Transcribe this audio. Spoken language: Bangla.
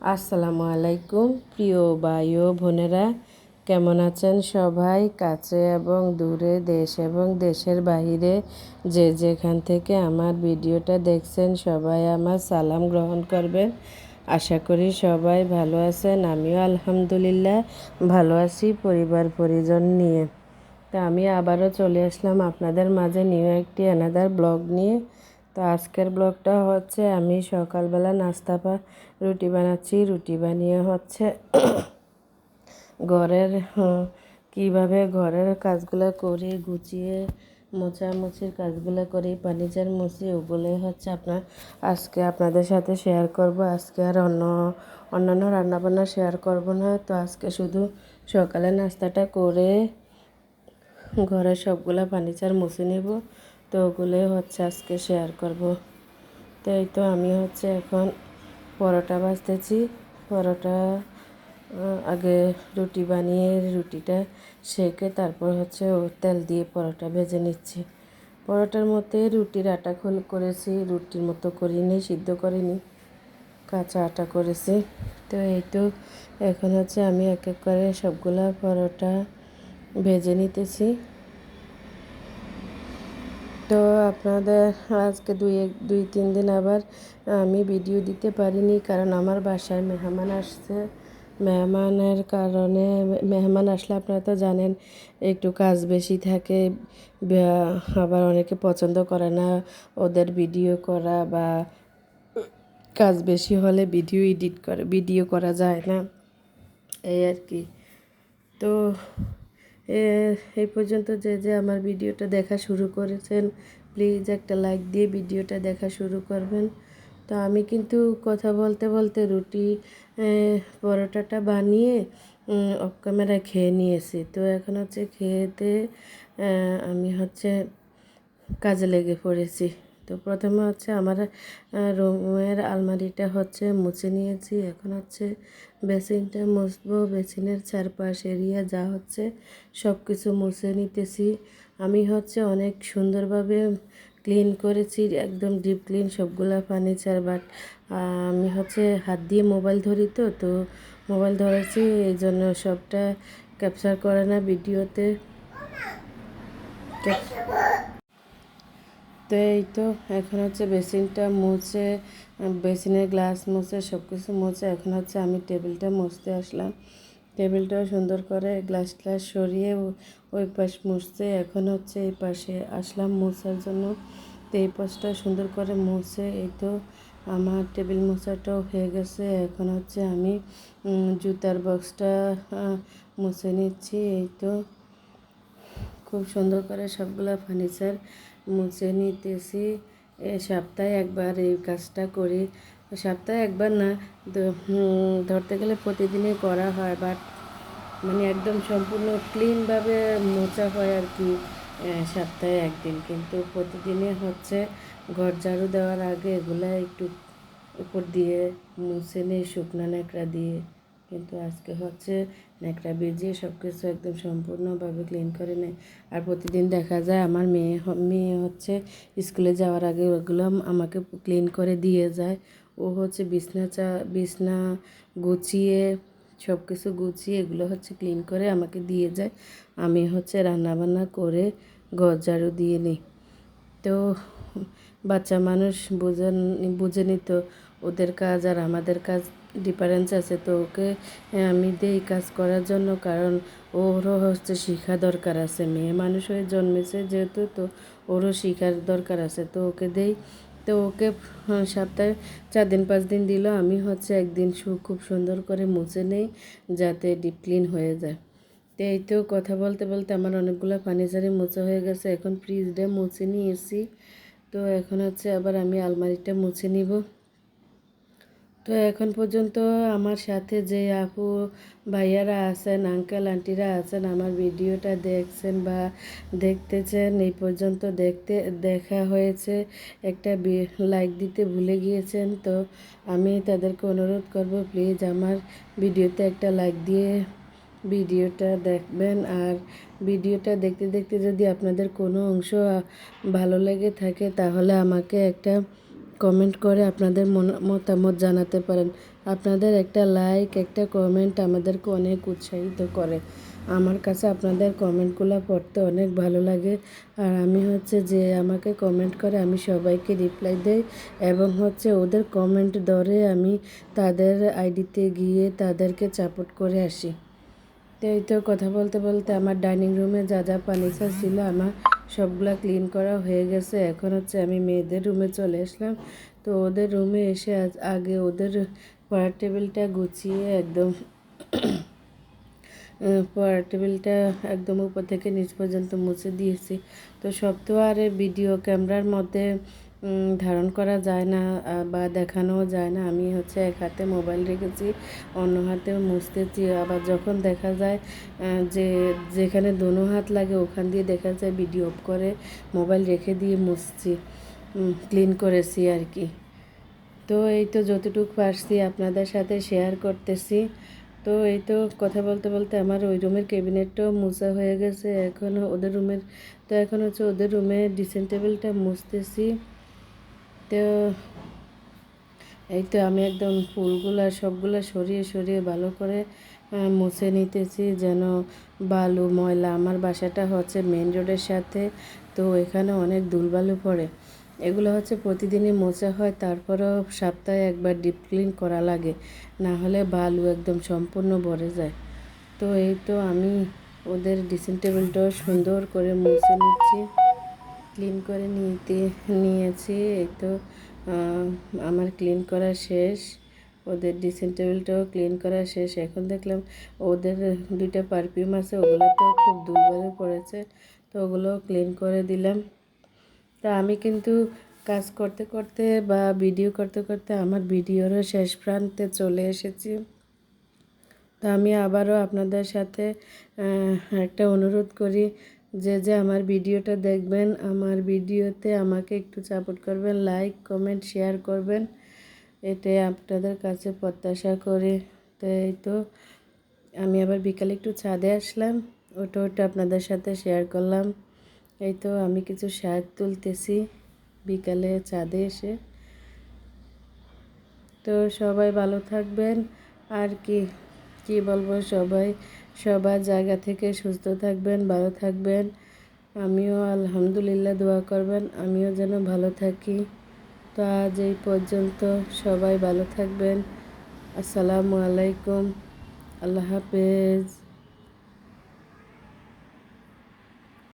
আসসালামু আলাইকুম প্রিয় ভাই ও বোনেরা, কেমন আছেন সবাই? কাছে এবং দূরে, দেশ এবং দেশের বাইরে যে যেখান থেকে আমার ভিডিওটা দেখছেন সবাই আমার সালাম গ্রহণ করবেন। আশা করি সবাই ভালো আছেন। আমিও আলহামদুলিল্লাহ ভালো আছি পরিবার পরিজন নিয়ে। তো আমি আবারও চলে আসলাম আপনাদের মাঝে নিউ একটি অ্যানাদার ব্লগ নিয়ে। তো আজকের ব্লগটা হচ্ছে আমি সকালবেলা রুটি বানাচ্ছি। রুটি বানিয়ে হচ্ছে ঘরের কীভাবে ঘরের কাজগুলো করি, গুছিয়ে মোছামুছির কাজগুলো করি, ফার্নিচার মুছি, ওগুলোই হচ্ছে আজকে আপনাদের সাথে শেয়ার করব। আজকে আর অন্যান্য রান্নাবান্না শেয়ার করব না। তো আজকে শুধু সকালে নাস্তাটা করে ঘরের সবগুলা ফার্নিচার মুছে নেব। তো ওগুলোই হচ্ছে আজকে শেয়ার করব। তো এই তো আমি হচ্ছে এখন পরোটা ভাজতেছি। পরোটা আগে রুটি বানিয়ে রুটিটা সেঁকে তারপর হচ্ছে তেল দিয়ে পরোটা ভেজে নিচ্ছি। পরোটার মধ্যে রুটির আটা করেছি, রুটির মতো করিনি, সিদ্ধ করিনি, কাঁচা আটা করেছি। তো এই তো এখন হচ্ছে আমি এক এক করে সবগুলা পরোটা ভেজে নিতেছি। তো আপনাদের আজকে দুই তিন দিন আবার আমি ভিডিও দিতে পারিনি, কারণ আমার বাসায় মেহমান আসছে। মেহমানের কারণে মেহমান আসলে আপনারা তো জানেন একটু কাজ বেশি থাকে, আবার অনেকে পছন্দ করে না ওদের ভিডিও করা, বা কাজ বেশি হলে ভিডিও করা যায় না, এই আর কি। তো এই পর্যন্ত যে আমার ভিডিওটা দেখা শুরু করেছেন, প্লিজ একটা লাইক দিয়ে ভিডিওটা দেখা শুরু করবেন। তো আমি কিন্তু কথা বলতে বলতে পরোটাটা বানিয়ে অফ ক্যামেরায় খেয়ে নিয়েছি। তো এখন হচ্ছে খেতে আমি হচ্ছে কাজে লেগে পড়েছি। তো প্রথমে হচ্ছে আমার রুমের আলমারিটা হচ্ছে মুছে নিয়েছি। এখন হচ্ছে বেসিনটা মুছবো। বেসিনের চারপাশ এরিয়া যা হচ্ছে সব কিছু মুছে নিতেছি। আমি হচ্ছে অনেক সুন্দরভাবে ক্লিন করেছি, একদম ডিপ ক্লিন সবগুলা ফার্নিচার। বাট আমি হচ্ছে হাত দিয়ে মোবাইল ধরি, তো মোবাইল ধরেছি, এই জন্য সবটা ক্যাপচার করে না ভিডিওতে। তো এই তো এখন হচ্ছে বেসিনটা মুছে, বেসিনের গ্লাস মুছে সব কিছু মুছে এখন হচ্ছে আমি টেবিলটা মুছতে আসলাম। টেবিলটাও সুন্দর করে গ্লাস সরিয়ে ওই পাশ মুছতে, এখন হচ্ছে এই পাশে আসলাম মোছার জন্য। তো এই পাশটা সুন্দর করে মুছে এই তো আমার টেবিল মোছাটাও হয়ে গেছে। এখন হচ্ছে আমি জুতার বক্সটা মুছে নিচ্ছি। এই তো খুব সুন্দর করে সবগুলো ফার্নিচার মুছে নিতেছি। সপ্তাহে একবার এই কাজটা করি। সপ্তাহে একবার না, ধরতে গেলে প্রতিদিনই করা হয়, বাট মানে একদম সম্পূর্ণ ক্লিনভাবে মোছা হয় আর কি সপ্তাহে একদিন। কিন্তু প্রতিদিনই হচ্ছে ঘর ঝাড়ু দেওয়ার আগে এগুলা একটু উপর দিয়ে মুছে নেই শুকনো ন্যাকড়া দিয়ে। কিন্তু আজকে হচ্ছে ন্যাকড়া ভিজিয়ে সব কিছু একদম সম্পূর্ণভাবে ক্লিন করে নেয়। আর প্রতিদিন দেখা যায় আমার মেয়ে হচ্ছে স্কুলে যাওয়ার আগে ওগুলো আমাকে ক্লিন করে দিয়ে যায়। ও হচ্ছে বিছনা গুছিয়ে সব কিছু গুছিয়ে এগুলো হচ্ছে ক্লিন করে আমাকে দিয়ে যায়। আমি হচ্ছে রান্নাবান্না করে ঘর ঝাড়ু দিয়ে নিই। তো বাচ্চা মানুষ বুঝেনি তো, ওদের কাজ আর আমাদের কাজ ডিফারেন্স আছে। তো ওকে আমি দেই কাজ করার জন্য, কারণ ওরও হচ্ছে শিক্ষা দরকার আছে। মেয়ে মানুষ হয়ে জন্মেছে যেহেতু, তো ওরও শিখার দরকার আছে। তো ওকে দেই। তো ওকে সপ্তাহে 4 দিন 5 দিন দিল, আমি হচ্ছে একদিন খুব সুন্দর করে মুছে নেই, যাতে ডিপ ক্লিন হয়ে যায়। তো এই তো কথা বলতে বলতে আমার অনেকগুলো ফার্নিচারই মোছা হয়ে গেছে। এখন ফ্রিজটা মুছে নিয়েছি। তো এখন হচ্ছে আবার আমি আলমারিটা মুছে নিব। তো এখন পর্যন্ত আমার সাথে যে আপু ভাইয়ারা আছেন, আঙ্কেল আন্টিরা আছেন, আমার ভিডিওটা দেখছেন বা দেখতেছেন, এই পর্যন্ত দেখা হয়েছে, একটা লাইক দিতে ভুলে গিয়েছেন। তো আমি তাদেরকে অনুরোধ করব, প্লিজ আমার ভিডিওতে একটা লাইক দিয়ে ভিডিওটা দেখবেন। আর ভিডিওটা দেখতে দেখতে যদি আপনাদের কোনো অংশ ভালো লেগে থাকে, তাহলে আমাকে একটা কমেন্ট করে আপনাদের মতামত জানাতে পারেন। আপনাদের একটা লাইক, একটা কমেন্ট আমাদেরকে অনেক উৎসাহিত করে। আমার কাছে আপনাদের কমেন্টগুলো পড়তে অনেক ভালো লাগে। আর আমি যে আমাকে কমেন্ট করে আমি সবাইকে রিপ্লাই দেই এবং ওদের কমেন্ট ধরে আমি তাদের আইডিতে গিয়ে তাদেরকে সাপোর্ট করে আসি। তো এই তো কথা বলতে বলতে আমার ডাইনিং রুমে যা যা ফার্নিচার ছিল আমার সবগুলা ক্লিন করা হয়ে গেছে। এখন আমি মেয়েদের রুমে চলে আসলাম। তো ওদের রুমে এসে আগে ওদের পড়ার টেবিলটা গুছিয়ে একদম পড়ার টেবিলটা একদম উপর থেকে নিচ পর্যন্ত মুছে দিয়েছি। তো সব তো আর ভিডিও ক্যামেরার মধ্যে ধারণ করা যায় না বা দেখানোও যায় না। আমি এক হাতে মোবাইল রেখেছি, অন্য হাতে মুছতেছি। আবার যখন দেখা যায় যে যেখানে দোনো হাত লাগে ওখান দিয়ে দেখা যায় ভিডিও অফ করে মোবাইল রেখে দিয়ে মুছছি, ক্লিন করেছি আর কি। তো এই তো যতটুকু পারছি আপনাদের সাথে শেয়ার করতেছি। তো এই তো কথা বলতে বলতে আমার ওই রুমের ক্যাবিনেটটাও মোছা হয়ে গেছে। এখনও ওদের রুমের এখন ওদের রুমে ড্রেসিং টেবিলটা মুছতেছি। তো এই তো আমি একদম ফুলগুলা সবগুলা সরিয়ে সরিয়ে ভালো করে মুছে নিতেছি, যেন বালু ময়লা, আমার বাসাটা মেন রোডের সাথে, তো এখানে অনেক ধুলবালু পড়ে। এগুলো প্রতিদিনই মোছা হয়, তারপরেও সপ্তাহে একবার ডিপ ক্লিন করা লাগে, না হলে বালু একদম সম্পূর্ণ ভরে যায়। তো এই তো আমি ওদের ড্রেসিং টেবিলটাও সুন্দর করে মুছে নিচ্ছি, ক্লিন করে নিয়েছি। এই তো আমার ক্লিন করা শেষ, ওদের ড্রেসিং টেবিলটাও ক্লিন করা শেষ। এখন দেখলাম ওদের দুইটা পারফিউম আছে, ওগুলোতেও খুব ধুলবালু পড়েছে, তো ওগুলোও ক্লিন করে দিলাম। তা আমি কিন্তু কাজ করতে করতে বা ভিডিও করতে করতে আমার ভিডিওরও শেষ প্রান্তে চলে এসেছি। তো আমি আবারও আপনাদের সাথে একটা অনুরোধ করি, যে আমার ভিডিওটা দেখবেন, আমার ভিডিওতে আমাকে একটু সাপোর্ট করবেন, লাইক কমেন্ট শেয়ার করবেন, এটাই আপনাদের কাছে প্রত্যাশা করি। তো এই তো আমি আবার বিকালে একটু ছাদে আসলাম, ওটা আপনাদের সাথে শেয়ার করলাম। এই তো আমি কিছু শাক তুলতেছি বিকালে ছাদে এসে। তো সবাই ভালো থাকবেন, আর কি বলবো, সবার জায়গা থেকে সুস্থ থাকবেন, ভালো থাকবেন। আমিও আলহামদুলিল্লাহ দোয়া করবেন আমিও যেন ভালো থাকি। তো আজ এই পর্যন্ত, সবাই ভালো থাকবেন। আসসালামু আলাইকুম, আল্লাহ হাফেজ।